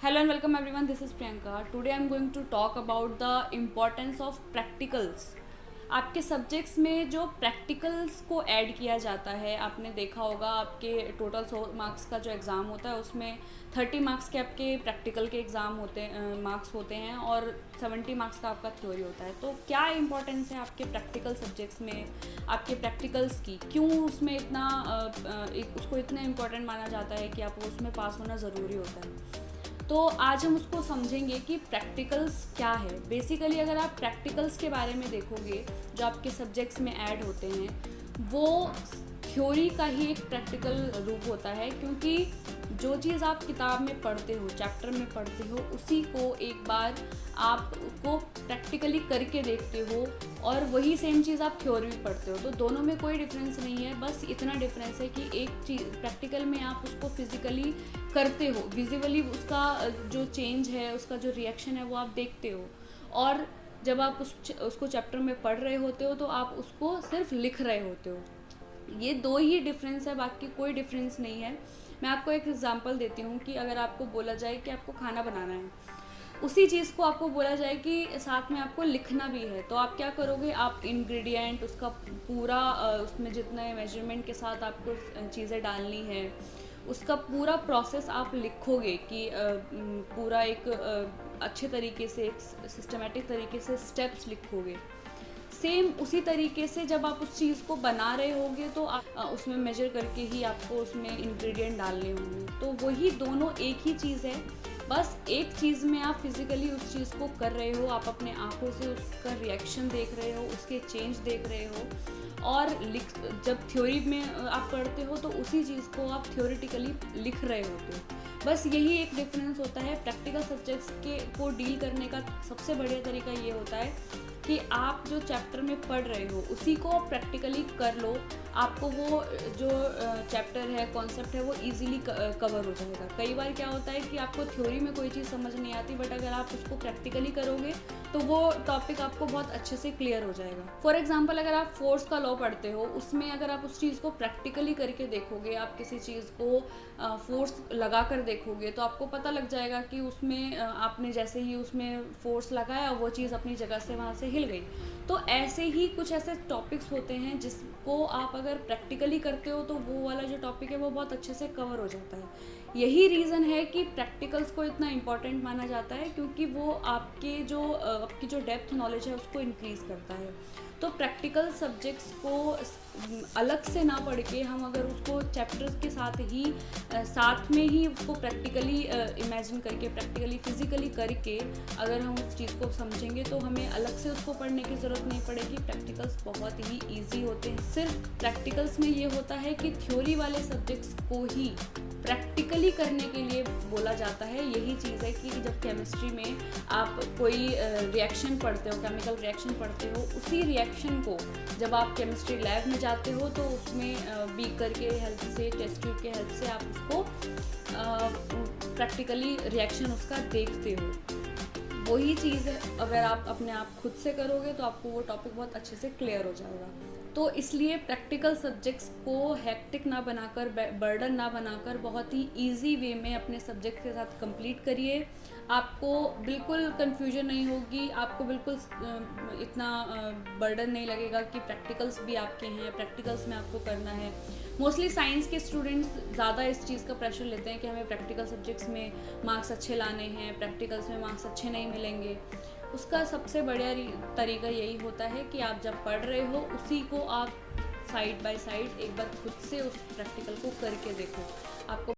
Hello and welcome everyone. This is Priyanka. Today I'm going to talk about the importance of practicals. आपके subjects में जो practicals को add किया जाता है, आपने देखा होगा आपके टोटल 100 मार्क्स का जो एग्ज़ाम होता है उसमें 30 मार्क्स के आपके प्रैक्टिकल के एग्ज़ाम मार्क्स होते हैं और 70 मार्क्स का आपका थ्योरी होता है। तो क्या इंपॉर्टेंस है आपके प्रैक्टिकल सब्जेक्ट्स में, आपके प्रैक्टिकल्स की, क्यों उसमें उसको इतना इम्पोर्टेंट माना जाता है कि आपको उसमें पास होना ज़रूरी होता है। तो आज हम उसको समझेंगे कि प्रैक्टिकल्स क्या है। बेसिकली अगर आप प्रैक्टिकल्स के बारे में देखोगे जो आपके सब्जेक्ट्स में ऐड होते हैं वो थ्योरी का ही एक प्रैक्टिकल रूप होता है, क्योंकि जो चीज़ आप किताब में पढ़ते हो, चैप्टर में पढ़ते हो, उसी को एक बार आपको प्रैक्टिकली करके देखते हो और वही सेम चीज़ आप थ्योरी में पढ़ते हो। तो दोनों में कोई डिफरेंस नहीं है, बस इतना डिफरेंस है कि एक चीज़ प्रैक्टिकल में आप उसको फिज़िकली करते हो, विजिबली उसका जो चेंज है, उसका जो रिएक्शन है वो आप देखते हो, और जब आप उसको चैप्टर में पढ़ रहे होते हो तो आप उसको सिर्फ लिख रहे होते हो। ये दो ही डिफरेंस है, बाकी कोई डिफरेंस नहीं है। मैं आपको एक एग्जांपल देती हूँ कि अगर आपको बोला जाए कि आपको खाना बनाना है, उसी चीज़ को आपको बोला जाए कि साथ में आपको लिखना भी है, तो आप क्या करोगे, आप इंग्रेडिएंट उसका पूरा उसमें जितने मेजरमेंट के साथ आपको चीज़ें डालनी है उसका पूरा प्रोसेस आप लिखोगे कि पूरा एक अच्छे तरीके से, एक सिस्टमेटिक तरीके से स्टेप्स लिखोगे। सेम उसी तरीके से जब आप उस चीज़ को बना रहे होगे तो आप उसमें मेजर करके ही आपको उसमें इंग्रेडिएंट डालने होंगे। तो वही दोनों एक ही चीज़ है, बस एक चीज़ में आप फिज़िकली उस चीज़ को कर रहे हो, आप अपने आँखों से उसका रिएक्शन देख रहे हो, उसके चेंज देख रहे हो, और जब थ्योरी में आप पढ़ते हो तो उसी चीज़ को आप थ्योरेटिकली लिख रहे होते हो। बस यही एक डिफरेंस होता है। प्रैक्टिकल सब्जेक्ट्स को डील करने का सबसे बढ़िया तरीका ये होता है कि आप जो चैप्टर में पढ़ रहे हो उसी को प्रैक्टिकली कर लो, आपको वो जो चैप्टर है, कॉन्सेप्ट है, वो इजीली कवर हो जाएगा। कई बार क्या होता है कि आपको थ्योरी में कोई चीज़ समझ नहीं आती, बट अगर आप उसको प्रैक्टिकली करोगे तो वो टॉपिक आपको बहुत अच्छे से क्लियर हो जाएगा। फॉर एग्जांपल अगर आप फोर्स का लॉ पढ़ते हो, उसमें अगर आप उस चीज़ को प्रैक्टिकली करके देखोगे, आप किसी चीज़ को फोर्स लगा कर देखोगे तो आपको पता लग जाएगा कि उसमें आपने जैसे ही उसमें फोर्स लगाया वो चीज़ अपनी जगह से वहाँ से हिल गई। तो ऐसे ही कुछ ऐसे टॉपिक्स होते हैं जिसको आप अगर प्रैक्टिकली करते हो तो वो वाला जो टॉपिक है वो बहुत अच्छे से कवर हो जाता है। यही रीज़न है कि प्रैक्टिकल्स को इतना इम्पॉर्टेंट माना जाता है, क्योंकि वो आपकी जो डेप्थ नॉलेज है उसको इंक्रीज़ करता है। तो प्रैक्टिकल सब्जेक्ट्स को अलग से ना पढ़ के हम अगर उसको चैप्टर्स के साथ में ही उसको प्रैक्टिकली इमेजिन करके, प्रैक्टिकली फिज़िकली करके अगर हम उस चीज़ को समझेंगे तो हमें अलग से उसको पढ़ने की ज़रूरत नहीं पड़ेगी। प्रैक्टिकल्स बहुत ही ईजी होते हैं। सिर्फ प्रैक्टिकल्स में ये होता है कि थ्योरी वाले सब्जेक्ट्स को ही प्रैक्टिकली करने के लिए बोला जाता है। यही चीज़ है कि जब केमिस्ट्री में आप कोई रिएक्शन पढ़ते हो, केमिकल रिएक्शन पढ़ते हो, उसी रिएक्शन को जब आप केमिस्ट्री लैब में जाते हो तो उसमें बीकर के हेल्प से, टेस्ट ट्यूब के हेल्प से आप उसको प्रैक्टिकली रिएक्शन उसका देखते हो। वही चीज़ है अगर आप अपने आप खुद से करोगे तो आपको वो टॉपिक बहुत अच्छे से क्लियर हो जाएगा। तो इसलिए प्रैक्टिकल सब्जेक्ट्स को हेक्टिक ना बनाकर, बर्डन ना बनाकर, बहुत ही इजी वे में अपने सब्जेक्ट के साथ कंप्लीट करिए। आपको बिल्कुल कन्फ्यूजन नहीं होगी, आपको बिल्कुल इतना बर्डन नहीं लगेगा कि प्रैक्टिकल्स भी आपके हैं, प्रैक्टिकल्स में आपको करना है। मोस्टली साइंस के स्टूडेंट्स ज़्यादा इस चीज़ का प्रेशर लेते हैं कि हमें प्रैक्टिकल सब्जेक्ट्स में मार्क्स अच्छे लाने हैं, प्रैक्टिकल्स में मार्क्स अच्छे नहीं मिलेंगे। उसका सबसे बढ़िया तरीका यही होता है कि आप जब पढ़ रहे हो उसी को आप साइड बाय साइड एक बार खुद से उस प्रैक्टिकल को करके देखो। आपको